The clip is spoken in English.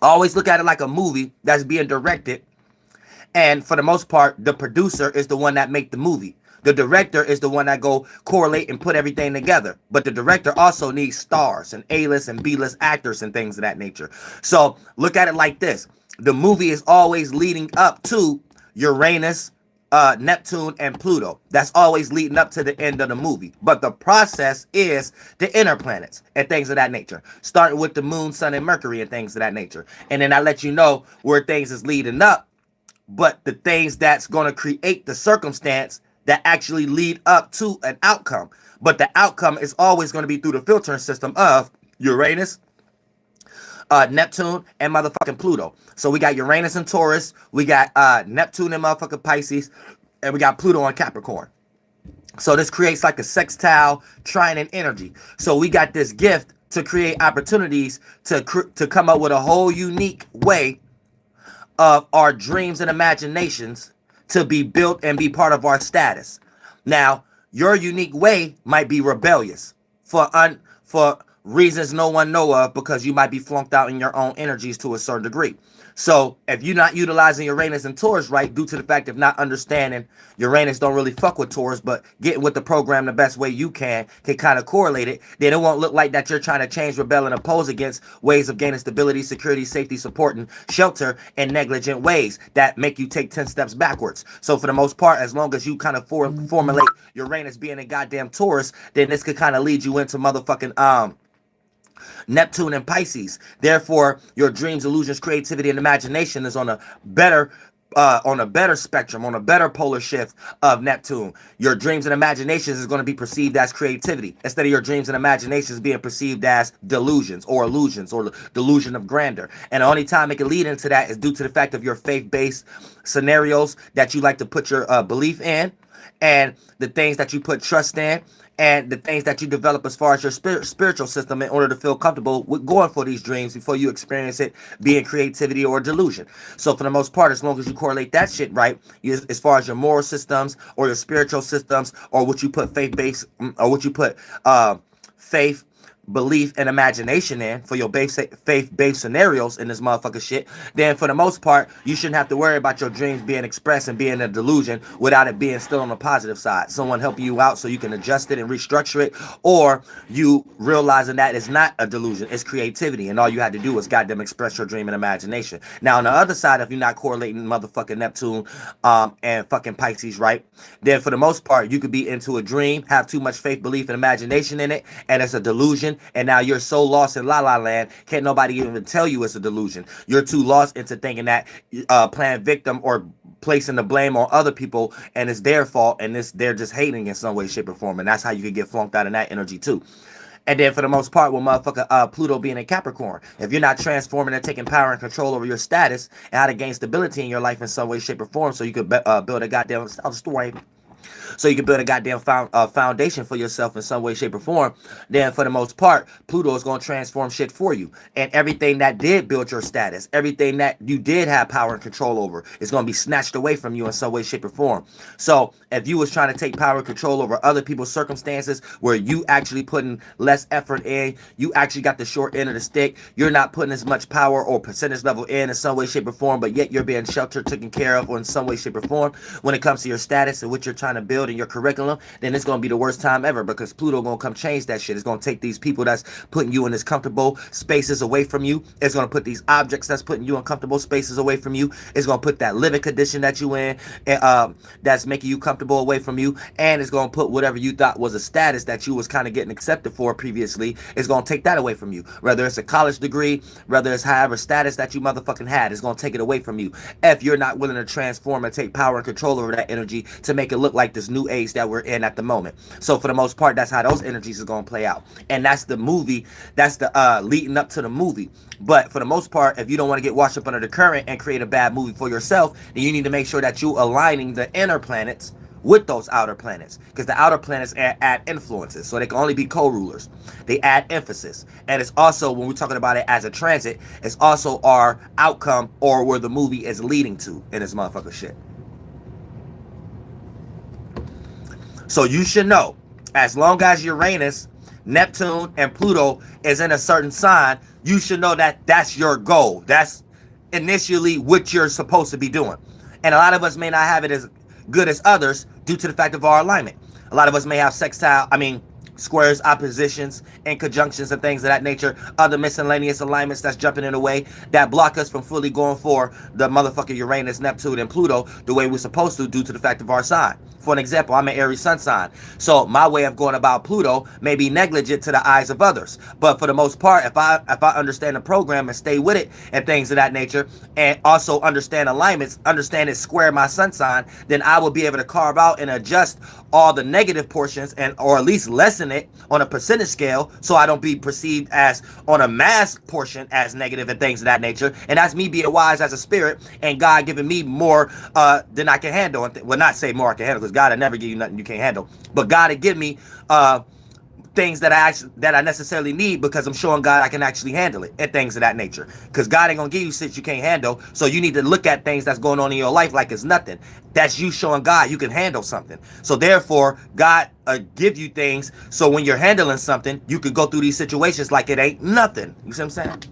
Always look at it like a movie that's being directed. And for the most part, the producer is the one that make the movie. The director is the one that go correlate and put everything together. But the director also needs stars and A-list and B-list actors and things of that nature. So look at it like this. The movie is always leading up to Uranus, Neptune, and Pluto. That's always leading up to the end of the movie. But the process is the inner planets and things of that nature, starting with the moon, sun, and Mercury and things of that nature. And then I let you know where things is leading up, but the things that's going to create the circumstance that actually lead up to an outcome. But the outcome is always going to be through the filtering system of Uranus, Neptune, and motherfucking Pluto. So we got Uranus and Taurus, we got Neptune and motherfucking Pisces, and we got Pluto and Capricorn. So this creates like a sextile trinine energy. So we got this gift to create opportunities to come up with a whole unique way of our dreams and imaginations to be built and be part of our status. Now, your unique way might be rebellious for reasons no one know of, because you might be flunked out in your own energies to a certain degree. So if you're not utilizing Uranus and Taurus right, due to the fact of not understanding Uranus don't really fuck with Taurus, but getting with the program the best way you can kind of correlate it, then it won't look like that you're trying to change, rebel, and oppose against ways of gaining stability, security, safety, support, and shelter in negligent ways that make you take 10 steps backwards. So for the most part, as long as you kind of formulate Uranus being a goddamn Taurus, then this could kind of lead you into motherfucking Neptune and Pisces. Therefore, your dreams, illusions, creativity, and imagination is on a better spectrum, on a better polar shift of Neptune. Your dreams and imaginations is going to be perceived as creativity, instead of your dreams and imaginations being perceived as delusions or illusions or delusion of grandeur. And the only time it can lead into that is due to the fact of your faith-based scenarios that you like to put your belief in, and the things that you put trust in, and the things that you develop as far as your spiritual system in order to feel comfortable with going for these dreams before you experience it being creativity or delusion. So for the most part, as long as you correlate that shit right, as far as your moral systems or your spiritual systems, or what you put faith-based, or what you put faith, belief, and imagination in for your faith-based scenarios in this motherfucker shit, then for the most part, you shouldn't have to worry about your dreams being expressed and being a delusion without it being still on the positive side. Someone helping you out so you can adjust it and restructure it, or you realizing that it's not a delusion, it's creativity, and all you had to do was goddamn express your dream and imagination. Now on the other side, if you're not correlating motherfucking Neptune and fucking Pisces right, then for the most part, you could be into a dream, have too much faith, belief, and imagination in it, and it's a delusion. And now you're so lost in la la land, can't nobody even tell you it's a delusion. You're too lost into thinking that playing victim or placing the blame on other people and it's their fault, and they're just hating in some way, shape, or form. And that's how you can get flunked out in that energy too. And then for the most part, with motherfucker Pluto being in Capricorn, if you're not transforming and taking power and control over your status and how to gain stability in your life in some way, shape, or form, so you could build a goddamn story, so you can build a goddamn foundation for yourself in some way, shape, or form, then for the most part, Pluto is going to transform shit for you. And everything that did build your status, everything that you did have power and control over, is going to be snatched away from you in some way, shape, or form. So if you was trying to take power and control over other people's circumstances where you actually putting less effort in, you actually got the short end of the stick, you're not putting as much power or percentage level in some way, shape, or form, but yet you're being sheltered, taken care of, or in some way, shape, or form when it comes to your status and what you're trying to build in your curriculum, then it's going to be the worst time ever, because Pluto going to come change that shit. It's going to take these people that's putting you in this comfortable spaces away from you. It's going to put these objects that's putting you in comfortable spaces away from you. It's going to put that living condition that you in, that's making you comfortable away from you, and it's going to put whatever you thought was a status that you was kind of getting accepted for previously. It's going to take that away from you. Whether it's a college degree, whether it's however status that you motherfucking had, it's going to take it away from you if you're not willing to transform and take power and control over that energy to make it look like this new age that we're in at the moment. So for the most part, that's how those energies are going to play out, and that's the movie, that's the leading up to the movie. But for the most part, if you don't want to get washed up under the current and create a bad movie for yourself, then you need to make sure that you aligning the inner planets with those outer planets, because the outer planets add influences, so they can only be co-rulers. They add emphasis, and it's also, when we're talking about it as a transit, it's also our outcome or where the movie is leading to in this motherfucker shit. So you should know, as long as Uranus, Neptune, and Pluto is in a certain sign, you should know that that's your goal. That's initially what you're supposed to be doing. And a lot of us may not have it as good as others due to the fact of our alignment. A lot of us may have squares, oppositions, and conjunctions and things of that nature, other miscellaneous alignments that's jumping in the way that block us from fully going for the motherfucking Uranus, Neptune, and Pluto the way we're supposed to due to the fact of our sign. For an example, I'm an Aries sun sign. So my way of going about Pluto may be negligent to the eyes of others. But for the most part, if I understand the program and stay with it and things of that nature, and also understand alignments, understand it square my sun sign, then I will be able to carve out and adjust all the negative portions, and or at least lessen it on a percentage scale, so I don't be perceived as on a mass portion as negative and things of that nature. And that's me being wise as a spirit, and God giving me more than I can handle. Well, not say more I can handle, because God will never give you nothing you can't handle. But God will give me things that I necessarily need, because I'm showing God I can actually handle it and things of that nature. Because God ain't gonna give you shit you can't handle. So you need to look at things that's going on in your life like it's nothing. That's you showing God you can handle something. So therefore, God give you things so when you're handling something, you could go through these situations like it ain't nothing. You see what I'm saying?